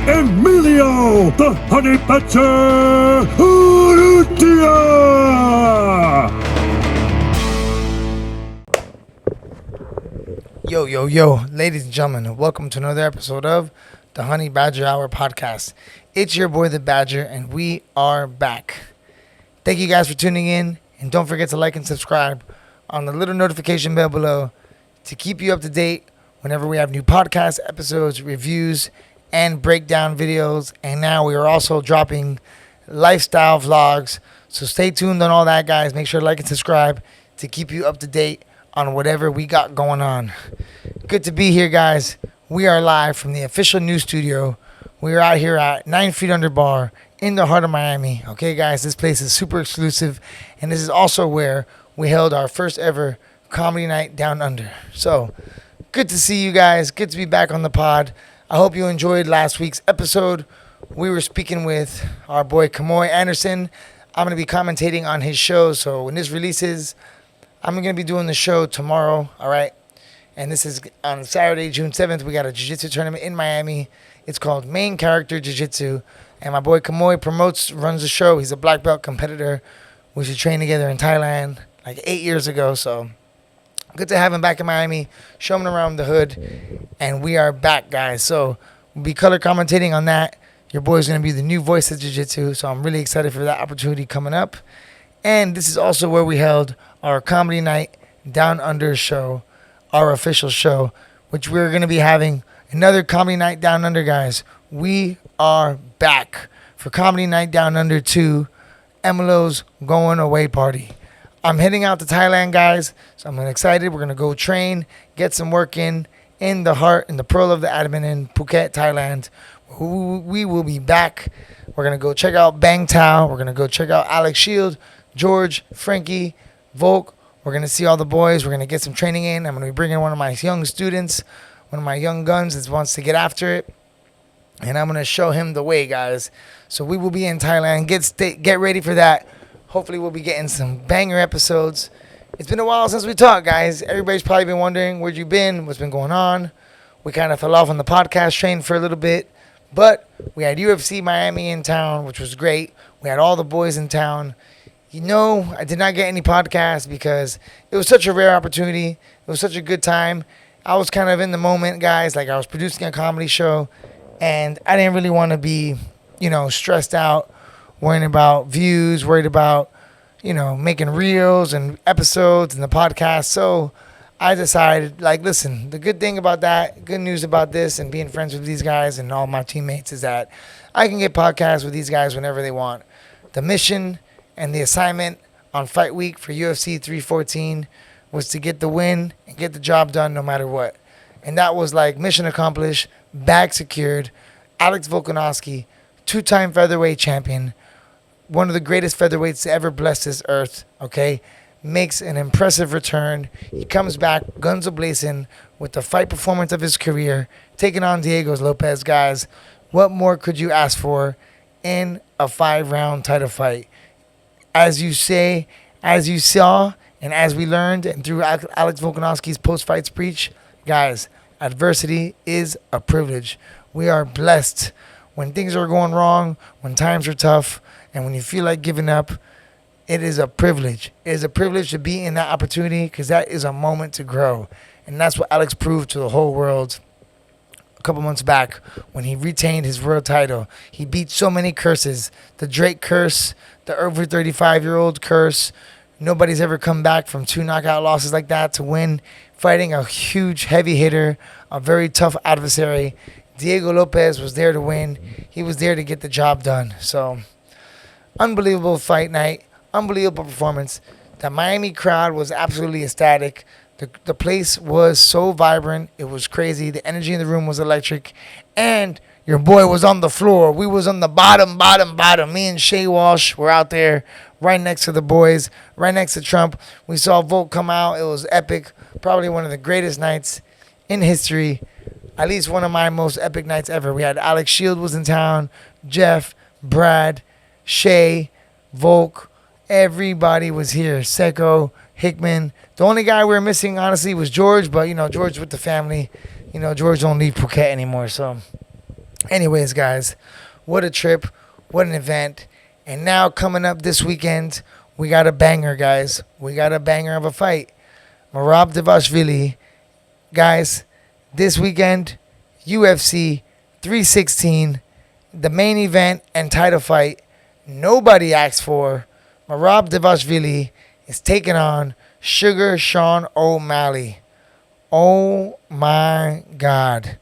Emilio, the honey badger, Urrutia! Yo, ladies and gentlemen, welcome to another episode of the Honey Badger Hour podcast. It's your boy, the Badger, and we are back. Thank you guys for tuning in, and don't forget to like and subscribe on the little notification bell below to keep you up to date whenever we have new podcast episodes, reviews, and breakdown videos. And now we are also dropping lifestyle vlogs, so stay tuned on all that, guys. Make sure to like and subscribe to keep you up to date on whatever we got going on. Good to be here, guys. We are live from the official news studio. We are out here at 9 Feet Under Bar in the heart of Miami. Okay, guys, this place is super exclusive, and this is also where we held our first ever comedy night down under. So good to see you guys. Good to be back on the pod. I hope you enjoyed last week's episode. We were speaking with our boy Kamoy Anderson. I'm going to be commentating on his show, so when this releases, I'm going to be doing the show tomorrow, all right? And this is on Saturday, June 7th. We got a jiu-jitsu tournament in Miami. It's called Main Character Jiu-Jitsu. And my boy Kamoy runs the show. He's a black belt competitor. We should train together in Thailand like 8 years ago, so good to have him back in Miami, show him around the hood, and we are back, guys. So we'll be color commentating on that. Your boy's going to be the new voice of Jiu-Jitsu, so I'm really excited for that opportunity coming up. And this is also where we held our comedy night down under show, our official show, which we're going to be having another comedy night down under, guys. We are back for comedy night down under 2, Emilio's going away party. I'm heading out to Thailand, guys, so I'm excited. We're going to go train, get some work in the heart, in the pearl of the admin in Phuket, Thailand. We will be back. We're going to go check out Bang Tao. We're going to go check out Alex Shield, George, Frankie, Volk. We're going to see all the boys. We're going to get some training in. I'm going to be bringing one of my young students, one of my young guns that wants to get after it. And I'm going to show him the way, guys. So we will be in Thailand. Get ready for that. Hopefully we'll be getting some banger episodes. It's been a while since we talked, guys. Everybody's probably been wondering where you been, what's been going on. We kind of fell off on the podcast train for a little bit. But we had UFC Miami in town, which was great. We had all the boys in town. You know, I did not get any podcasts because it was such a rare opportunity. It was such a good time. I was kind of in the moment, guys. Like, I was producing a comedy show, and I didn't really want to be, stressed out, worrying about views, worried about, making reels and episodes and the podcast. So I decided, listen, the good thing about that, good news about this and being friends with these guys and all my teammates is that I can get podcasts with these guys whenever they want. The mission and the assignment on Fight Week for UFC 314 was to get the win and get the job done no matter what. And that was mission accomplished, bag secured. Alex Volkanovski, 2-time featherweight champion, one of the greatest featherweights to ever bless this earth, okay, makes an impressive return. He comes back, guns a-blazing, with the fight performance of his career, taking on Diego Lopez, guys. What more could you ask for in a 5-round title fight? As you saw, and as we learned, and through Alex Volkanovski's post-fight speech, guys, adversity is a privilege. We are blessed. When things are going wrong, when times are tough, and when you feel like giving up, it is a privilege. It is a privilege to be in that opportunity because that is a moment to grow. And that's what Alex proved to the whole world a couple months back when he retained his world title. He beat so many curses. The Drake curse, the over 35-year-old curse. Nobody's ever come back from 2 knockout losses like that to win, fighting a huge heavy hitter, a very tough adversary. Diego Lopez was there to win. He was there to get the job done. So, unbelievable fight night. Unbelievable performance. The Miami crowd was absolutely ecstatic. The place was so vibrant. It was crazy. The energy in the room was electric. And your boy was on the floor. We was on the bottom. Me and Shay Walsh were out there right next to the boys, right next to Trump. We saw Volk come out. It was epic. Probably one of the greatest nights in history. At least one of my most epic nights ever. We had Alex Shield was in town. Jeff, Brad, Shay, Volk. Everybody was here. Seko, Hickman. The only guy we were missing, honestly, was George. But, George with the family. George don't leave Phuket anymore. So Anyways, guys, what a trip, what an event. And now coming up this weekend, we got a banger, guys. We got a banger of a fight. Merab Dvalishvili, guys, this weekend, UFC 316, the main event and title fight nobody asked for. Merab Dvalishvili is taking on Sugar Sean O'Malley. Oh my God.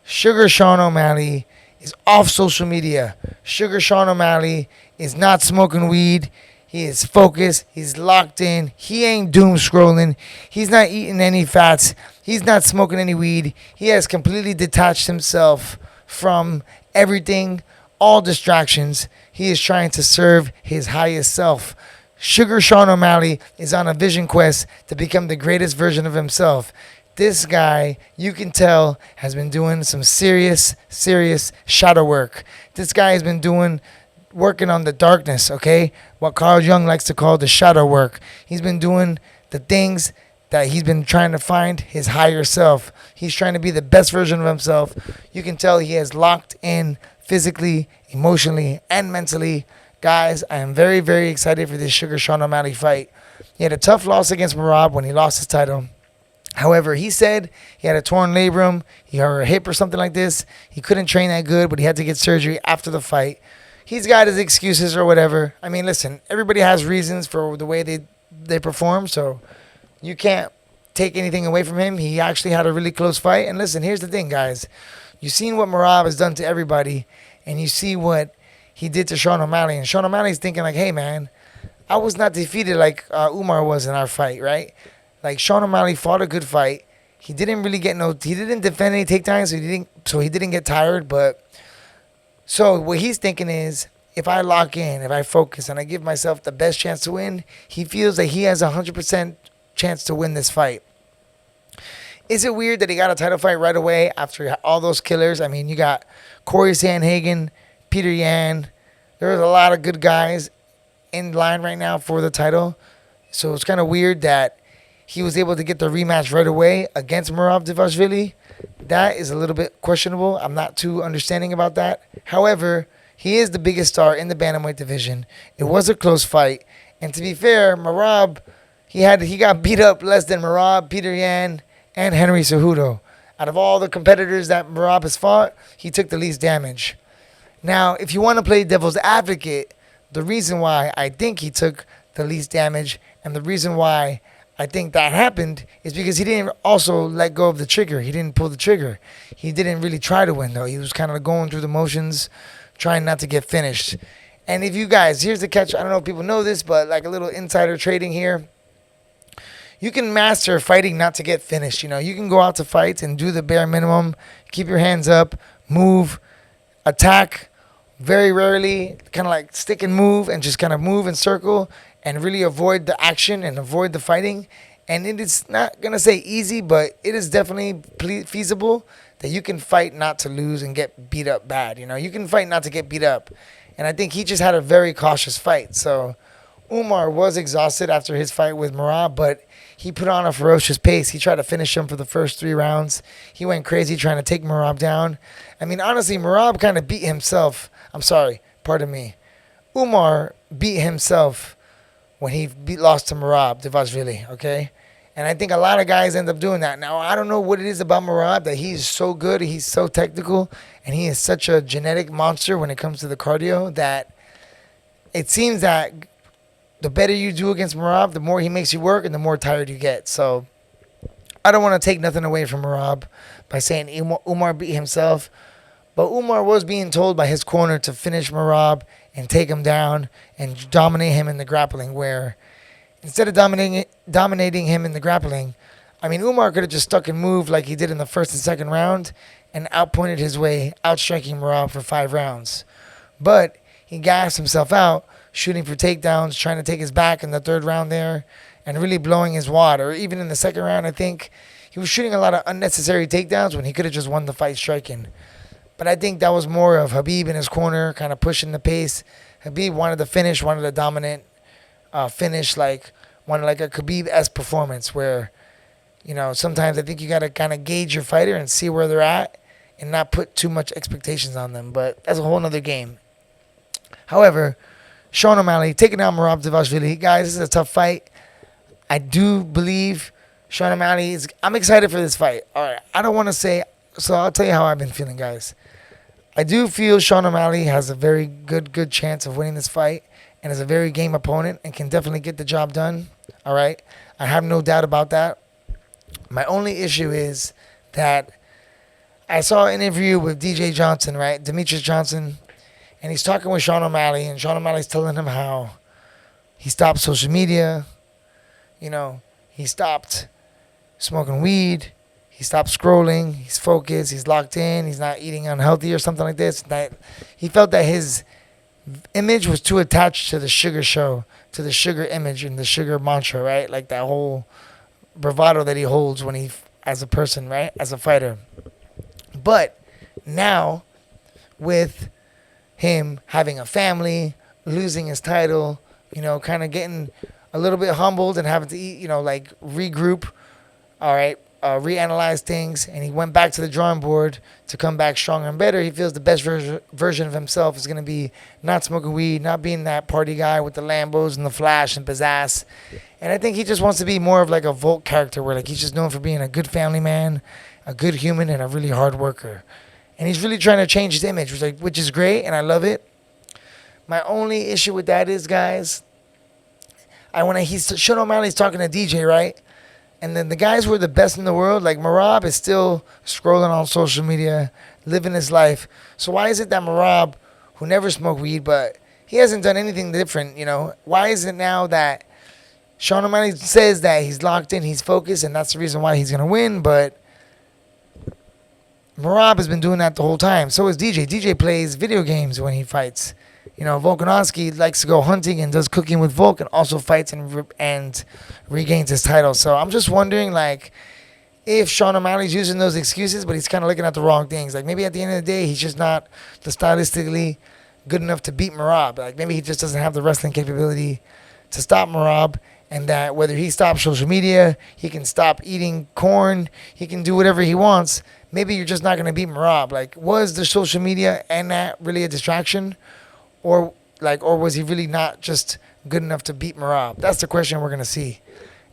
Sugar Sean O'Malley is off social media. Sugar Sean O'Malley is not smoking weed. He is focused. He's locked in. He ain't doom scrolling. He's not eating any fats. He's not smoking any weed. He has completely detached himself from everything, all distractions. He is trying to serve his highest self. Sugar Sean O'Malley is on a vision quest to become the greatest version of himself. This guy, you can tell, has been doing some serious shadow work. This guy has been working on the darkness, okay? What Carl Jung likes to call the shadow work. He's been doing the things that he's been trying to find his higher self. He's trying to be the best version of himself. You can tell he has locked in physically, emotionally, and mentally. Guys, I am very excited for this Sugar Sean O'Malley fight. He had a tough loss against Merab when he lost his title. However, he said he had a torn labrum, or a hip or something like this. He couldn't train that good, but he had to get surgery after the fight. He's got his excuses or whatever. I mean, listen, everybody has reasons for the way they perform, so you can't take anything away from him. He actually had a really close fight. And listen, here's the thing, guys. You've seen what Merab has done to everybody, and you see what he did to Sean O'Malley. And Sean O'Malley's thinking like, hey, man, I was not defeated like Umar was in our fight, right? Like, Sean O'Malley fought a good fight. He didn't really he didn't defend any takedowns, so he didn't get tired. But so what he's thinking is, if I lock in, if I focus, and I give myself the best chance to win, he feels that he has a 100% chance to win this fight. Is it weird that he got a title fight right away after all those killers? I mean, you got Corey Sandhagen, Peter Yan. There's a lot of good guys in line right now for the title. So it's kind of weird that he was able to get the rematch right away against Merab Dvalishvili. That is a little bit questionable. I'm not too understanding about that. However, he is the biggest star in the bantamweight division. It was a close fight. And to be fair, Merab, he got beat up less than Merab, Peter Yan, and Henry Cejudo. Out of all the competitors that Merab has fought, he took the least damage. Now, if you want to play devil's advocate, the reason why I think he took the least damage and the reason why I think that happened is because he didn't also let go of the trigger. He didn't pull the trigger. He didn't really try to win, though. He was kind of going through the motions, trying not to get finished. And if you guys, here's the catch. I don't know if people know this, but like a little insider trading here. You can master fighting not to get finished. You know, you can go out to fights and do the bare minimum, keep your hands up, move, attack, very rarely kind of like stick and move and just kind of move and circle and really avoid the action and avoid the fighting. And it is not going to say easy, but it is definitely feasible that you can fight not to lose and get beat up bad. You know, you can fight not to get beat up. And I think he just had a very cautious fight. So Umar was exhausted after his fight with Merab, but he put on a ferocious pace. He tried to finish him for the first 3 rounds. He went crazy trying to take Merab down. I mean, honestly, Merab kind of beat himself. Umar beat himself when he lost to Merab Dvalishvili, okay? And I think a lot of guys end up doing that. Now, I don't know what it is about Merab that he's so good, he's so technical, and he is such a genetic monster when it comes to the cardio that it seems that the better you do against Merab, the more he makes you work and the more tired you get. So I don't want to take nothing away from Merab by saying Umar beat himself. But Umar was being told by his corner to finish Merab and take him down and dominate him in the grappling, where instead of dominating him in the grappling, I mean, Umar could have just stuck and moved like he did in the first and second round and outpointed his way, outstriking Merab for 5 rounds. But he gassed himself out, shooting for takedowns, trying to take his back in the 3rd round there, and really blowing his wad. Or even in the 2nd round, I think he was shooting a lot of unnecessary takedowns when he could have just won the fight striking. But I think that was more of Khabib in his corner, kind of pushing the pace. Khabib wanted the finish, wanted a dominant finish, wanted like a Khabib-esque performance where, you know, sometimes I think you got to kind of gauge your fighter and see where they're at and not put too much expectations on them. But that's a whole nother game. However, Sean O'Malley taking down Merab Dvalishvili. Guys, this is a tough fight. I do believe Sean O'Malley is... I'm excited for this fight. All right, I don't want to say... So I'll tell you how I've been feeling, guys. I do feel Sean O'Malley has a very good chance of winning this fight and is a very game opponent and can definitely get the job done. All right? I have no doubt about that. My only issue is that I saw an interview with DJ Johnson, right? Demetrius Johnson, and he's talking with Sean O'Malley, and Sean O'Malley's telling him how he stopped social media, you know, he stopped smoking weed, he stopped scrolling, he's focused, he's locked in, he's not eating unhealthy or something like this. That he felt that his image was too attached to the sugar show, to the sugar image and the sugar mantra, right? Like that whole bravado that he holds when he, as a person, right? As a fighter. But now, with him having a family, losing his title, you know, kind of getting a little bit humbled and having to eat, you know, like regroup, all right, reanalyze things, and he went back to the drawing board to come back stronger and better. He feels the best version of himself is going to be not smoking weed, not being that party guy with the Lambos and the flash and pizzazz. And I think he just wants to be more of like a Volt character where like he's just known for being a good family man, a good human, and a really hard worker. And he's really trying to change his image, which is great, and I love it. My only issue with that is, guys, Sean O'Malley's talking to DJ, right? And then the guys who are the best in the world, like Merab, is still scrolling on social media, living his life. So why is it that Merab, who never smoked weed, but he hasn't done anything different, you know? Why is it now that Sean O'Malley says that he's locked in, he's focused, and that's the reason why he's going to win, but Merab has been doing that the whole time. So is DJ. DJ plays video games when he fights. You know, Volkanovski likes to go hunting and does cooking with Volk and also fights and regains his title. So I'm just wondering, like, if Sean O'Malley's using those excuses, but he's kind of looking at the wrong things. Like, maybe at the end of the day, he's just not the stylistically good enough to beat Merab. Like, maybe he just doesn't have the wrestling capability to stop Merab, and that whether he stops social media, he can stop eating corn, he can do whatever he wants. Maybe you're just not going to beat Merab. Like, was the social media and that really a distraction? Or was he really not just good enough to beat Merab? That's the question we're going to see.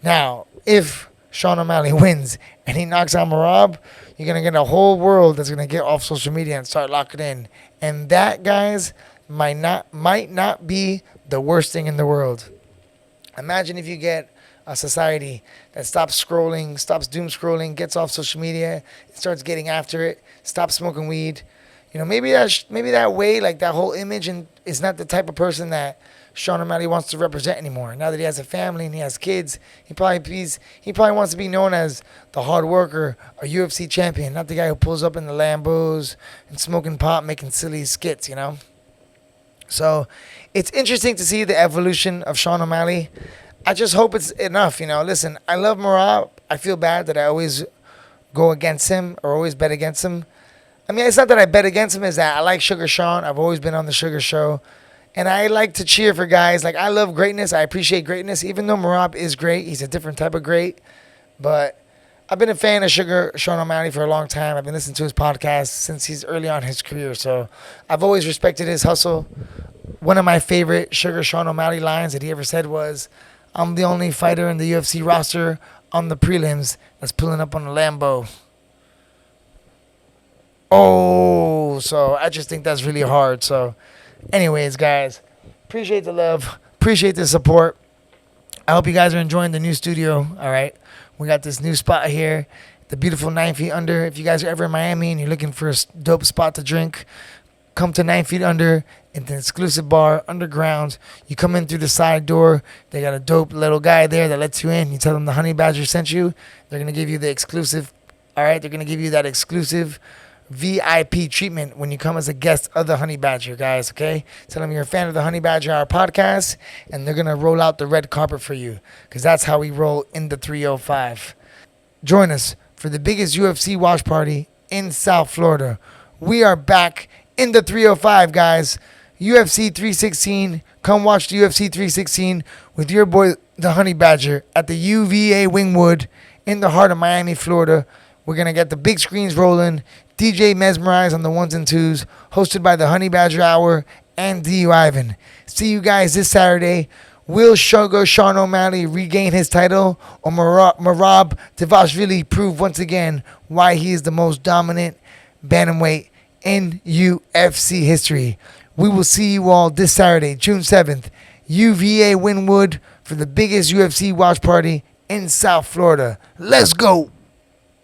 Now, if Sean O'Malley wins and he knocks out Merab, you're going to get a whole world that's going to get off social media and start locking in. And that, guys, might not be the worst thing in the world. Imagine if you get a society that stops scrolling, stops doom scrolling, gets off social media, starts getting after it, stops smoking weed. You know, maybe that way, like that whole image, and is not the type of person that Sean O'Malley wants to represent anymore. Now that he has a family and he has kids, he probably wants to be known as the hard worker, a UFC champion, not the guy who pulls up in the Lambos and smoking pot, making silly skits, you know? So it's interesting to see the evolution of Sean O'Malley. I just hope it's enough, you know? Listen, I love Merab. I feel bad that I always go against him or always bet against him. I mean, it's not that I bet against him. It's that I like Sugar Sean. I've always been on the Sugar Show. And I like to cheer for guys. Like, I love greatness. I appreciate greatness. Even though Merab is great, he's a different type of great. But I've been a fan of Sugar Sean O'Malley for a long time. I've been listening to his podcast since he's early on in his career. So I've always respected his hustle. One of my favorite Sugar Sean O'Malley lines that he ever said was, "I'm the only fighter in the UFC roster on the prelims that's pulling up on a Lambo." Oh, so I just think that's really hard. So anyways, guys, appreciate the love. Appreciate the support. I hope you guys are enjoying the new studio. All right. We got this new spot here, the beautiful 9 Feet Under. If you guys are ever in Miami and you're looking for a dope spot to drink, come to 9 Feet Under. It's an exclusive bar, underground. You come in through the side door. They got a dope little guy there that lets you in. You tell them the Honey Badger sent you. They're going to give you the exclusive. All right. They're going to give you that exclusive VIP treatment when you come as a guest of the Honey Badger, guys, okay? Tell them you're a fan of the Honey Badger Hour podcast, and they're going to roll out the red carpet for you, because that's how we roll in the 305. Join us for the biggest UFC watch party in South Florida. We are back in the 305, guys. UFC 316. Come watch the UFC 316 with your boy, the Honey Badger, at the UVA Wingwood in the heart of Miami, Florida, We're going to get the big screens rolling. DJ Mesmerize on the ones and twos. Hosted by the Honey Badger Hour and D.U. Ivan. See you guys this Saturday. Will Sugar Sean O'Malley regain his title, or Merab Dvalishvili prove once again why he is the most dominant bantamweight in UFC history? We will see you all this Saturday, June 7th, UVA Wynwood, for the biggest UFC watch party in South Florida. Let's go!